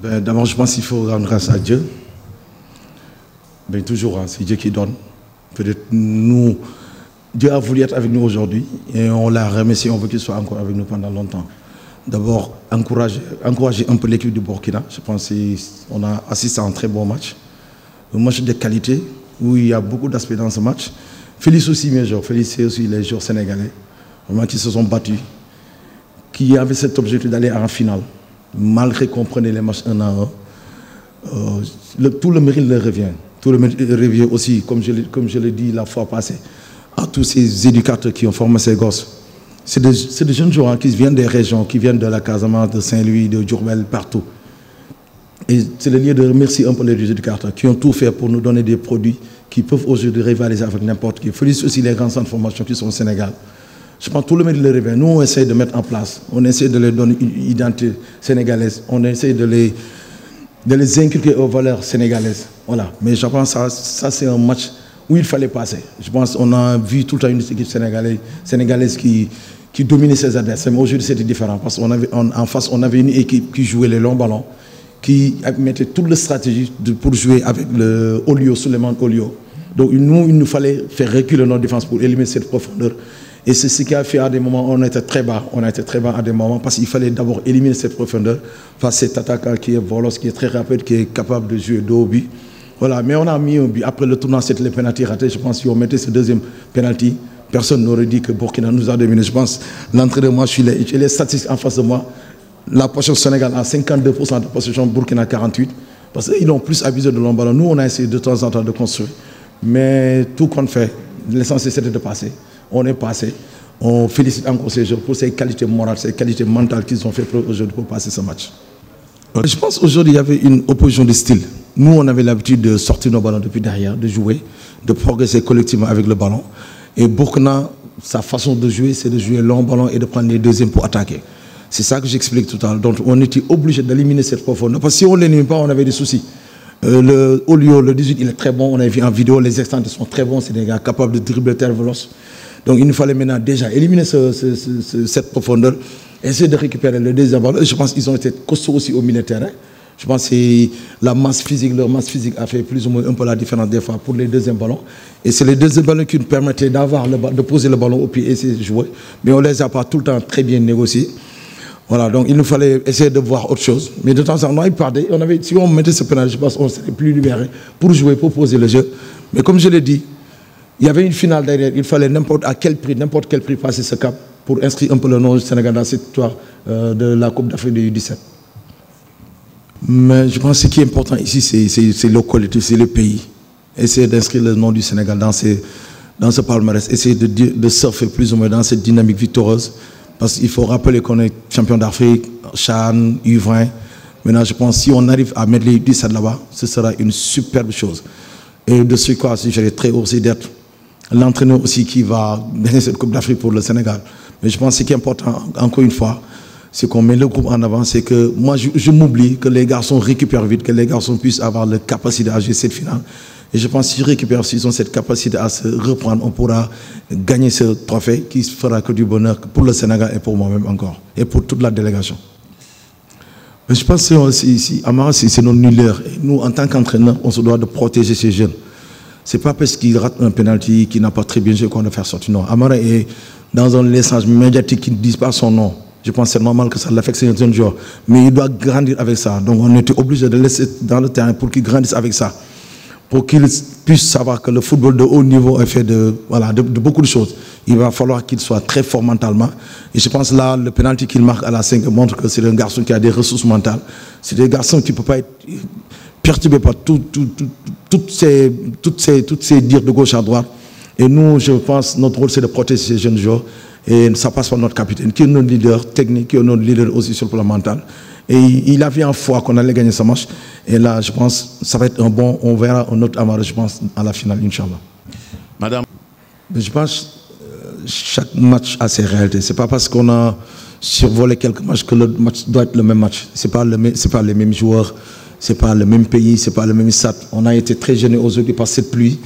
D'abord, je pense qu'il faut rendre grâce à Dieu. Toujours, hein, c'est Dieu qui donne. Peut-être nous, Dieu a voulu être avec nous aujourd'hui et on l'a remercié, on veut qu'il soit encore avec nous pendant longtemps. D'abord, encourager un peu l'équipe du Burkina. Je pense qu'on a assisté à un très bon match. Un match de qualité où il y a beaucoup d'aspects dans ce match. Félicite aussi mes joueurs, félicite aussi les joueurs sénégalais, vraiment qui se sont battus, qui avaient cet objectif d'aller en finale, malgré qu'on prenait les matchs un à un. Tout le mérite leur revient. Tout le mérite revient aussi, comme je l'ai dit la fois passée, à tous ces éducateurs qui ont formé ces gosses. C'est des jeunes joueurs qui viennent des régions, qui viennent de la Casamance, de Saint-Louis, de Diourbel, partout. Et c'est le lieu de remercier un peu les éducateurs qui ont tout fait pour nous donner des produits qui peuvent aujourd'hui rivaliser avec n'importe qui. Félicite aussi les grands centres de formation qui sont au Sénégal. Je pense que tout le mérite le revient. Nous, on essaie de mettre en place, on essaie de leur donner une identité sénégalaise, on essaie de les inculquer aux valeurs sénégalaises. Voilà. Mais je pense que ça c'est un match où il fallait passer. Je pense qu'on a vu tout le temps une équipe sénégalaise qui dominait ses adversaires. Mais aujourd'hui, c'était différent parce qu'en face, on avait une équipe qui jouait les longs ballons, qui mettait toute la stratégie pour jouer avec le Olio, Souleymane Olio. Donc nous, il nous fallait faire reculer notre défense pour éliminer cette profondeur. Et c'est ce qui a fait à des moments, on était très bas à des moments parce qu'il fallait d'abord éliminer cette profondeur face à cet attaquant qui est volos, qui est très rapide, qui est capable de jouer dos au but. Voilà, mais on a mis un but. Après le tournant, c'était les pénaltys ratés. Je pense que si on mettait ce deuxième pénalty, personne n'aurait dit que Burkina nous a dominé. Je pense l'entrée de moi, j'ai les statistiques en face de moi. La possession Sénégal a 52% de possession, Burkina 48%. Parce qu'ils ont plus abusé de long ballon. Nous, on a essayé de temps en temps de construire. Mais tout qu'on fait, l'essentiel c'était de passer. On est passé. On félicite encore ces joueurs pour ces qualités morales, ces qualités mentales qu'ils ont fait aujourd'hui pour passer ce match. Je pense qu'aujourd'hui, il y avait une opposition de style. Nous, on avait l'habitude de sortir nos ballons depuis derrière, de jouer, de progresser collectivement avec le ballon. Et Burkina, sa façon de jouer, c'est de jouer long ballon et de prendre les deuxièmes pour attaquer. C'est ça que j'explique tout à l'heure. Donc, on était obligé d'éliminer cette profondeur. Parce que si on ne l'élimine pas, on avait des soucis. Le Olio, le 18, il est très bon. On a vu en vidéo, les extenders sont très bons. C'est des gars capables de dribbler terre veloce. Donc, il nous fallait maintenant déjà éliminer cette profondeur, essayer de récupérer le deuxième ballon. Je pense qu'ils ont été costauds aussi au milieu de terrain. Je pense que leur masse physique a fait plus ou moins un peu la différence des fois pour les deuxièmes ballons. Et c'est les deuxièmes ballons qui nous permettaient de poser le ballon au pied et essayer de jouer. Mais on ne les a pas tout le temps très bien négociés. Voilà, donc il nous fallait essayer de voir autre chose. Mais de temps en temps, si on mettait ce pénal, je pense qu'on serait plus libéré pour jouer, pour poser le jeu. Mais comme je l'ai dit, il y avait une finale derrière. Il fallait n'importe quel prix passer ce cap pour inscrire un peu le nom du Sénégal dans cette victoire de la Coupe d'Afrique de U17. Mais je pense que ce qui est important ici, c'est le collectif, c'est le pays. Essayer d'inscrire le nom du Sénégal dans ce palmarès. Essayer de surfer plus ou moins dans cette dynamique victorieuse. Parce qu'il faut rappeler qu'on est champion d'Afrique, CHAN, U20. Maintenant, je pense que si on arrive à mettre les 17 là-bas, ce sera une superbe chose. Et de ce quoi, j'aurais très heureux aussi d'être l'entraîneur aussi qui va gagner cette Coupe d'Afrique pour le Sénégal. Mais je pense que ce qui est important, encore une fois, c'est qu'on met le groupe en avant. C'est que moi, je m'oublie que les garçons récupèrent vite, que les garçons puissent avoir la capacité à jouer cette finale. Et je pense qu'ils récupèrent, s'ils ont cette capacité à se reprendre, on pourra gagner ce trophée qui fera que du bonheur pour le Sénégal et pour moi-même encore. Et pour toute la délégation. Mais je pense que Amara, c'est notre leader. Et nous, en tant qu'entraîneur, on se doit de protéger ces jeunes. Ce n'est pas parce qu'il rate un penalty, qu'il n'a pas très bien joué qu'on doit faire sortir. Non, Amara est dans un message médiatique qui ne dit pas son nom. Je pense que c'est normal que ça l'affecte, c'est un jeune joueur. Mais il doit grandir avec ça. Donc on était obligé de le laisser dans le terrain pour qu'il grandisse avec ça. Pour qu'il puisse savoir que le football de haut niveau est fait de beaucoup de choses. Il va falloir qu'il soit très fort mentalement. Et je pense là, le penalty qu'il marque à la 5 montre que c'est un garçon qui a des ressources mentales. C'est un garçon qui ne peut pas être perturbé par toutes ces dires de gauche à droite. Et nous, je pense, notre rôle, c'est de protéger ces jeunes joueurs. Et ça passe par notre capitaine, qui est notre leader technique, qui est notre leader aussi sur le plan mental. Et il avait en foi qu'on allait gagner ce match. Et là, je pense que ça va être un bon, on verra un autre Amara, je pense, à la finale, Inch'Allah. Madame. Je pense que chaque match a ses réalités. Ce n'est pas parce qu'on a survolé quelques matchs que le match doit être le même match. Ce n'est pas les mêmes joueurs, ce n'est pas le même pays, ce n'est pas le même stade. On a été très gênés aujourd'hui par cette pluie.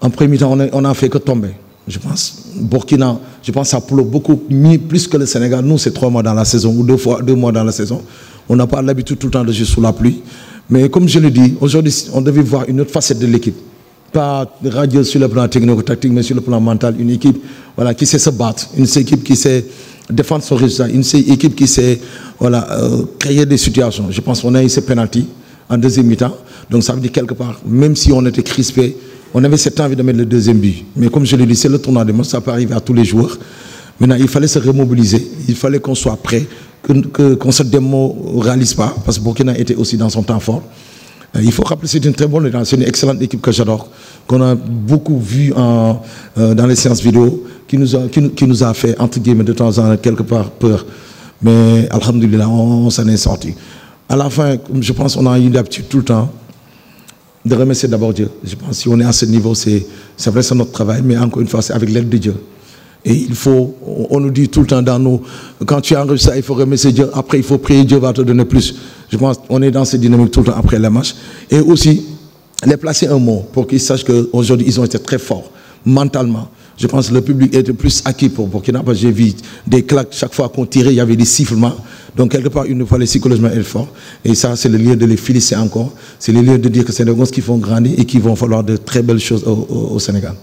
En premier temps, on n'a fait que tomber. Je pense, Burkina, je pense que ça pleut beaucoup plus que le Sénégal. Nous, c'est 3 mois dans la saison ou 2 mois dans la saison. On n'a pas l'habitude tout le temps de jouer sous la pluie. Mais comme je le dis, aujourd'hui, on devait voir une autre facette de l'équipe. Pas radieuse sur le plan technico-tactique, mais sur le plan mental. Une équipe voilà, qui sait se battre, une équipe qui sait défendre son résultat, une équipe qui sait voilà, créer des situations. Je pense qu'on a eu ces pénaltys en deuxième mi-temps. Donc ça veut dire quelque part, même si on était crispé, on avait cette envie de mettre le deuxième but. Mais comme je l'ai dit, c'est le tournoi des matchs, ça peut arriver à tous les joueurs. Maintenant, il fallait se remobiliser, il fallait qu'on soit prêt, qu'on ne se démoralise pas, parce que Burkina était aussi dans son temps fort. Il faut rappeler que c'est une très bonne équipe, c'est une excellente équipe que j'adore, qu'on a beaucoup vu dans les séances vidéo, qui nous a fait, entre guillemets, de temps en temps, quelque part peur. Mais, alhamdoulilah, on s'en est sorti. À la fin, je pense qu'on a eu l'habitude tout le temps de remercier d'abord Dieu. Je pense que si on est à ce niveau, c'est vrai, c'est notre travail, mais encore une fois, c'est avec l'aide de Dieu. Et il faut, on nous dit tout le temps dans nous, quand tu as réussi ça, il faut remercier Dieu, après il faut prier, Dieu va te donner plus. Je pense qu'on est dans cette dynamique tout le temps après les matchs. Et aussi, les placer un mot pour qu'ils sachent qu'aujourd'hui, ils ont été très forts, mentalement. Je pense que le public était plus acquis pour Burkina, parce que j'ai vu des claques chaque fois qu'on tirait, il y avait des sifflements. Donc quelque part, il nous fallait psychologiquement être fort. Et ça, c'est le lieu de les féliciter encore. C'est le lieu de dire que c'est des gosses qui vont grandir et qui vont falloir de très belles choses au Sénégal.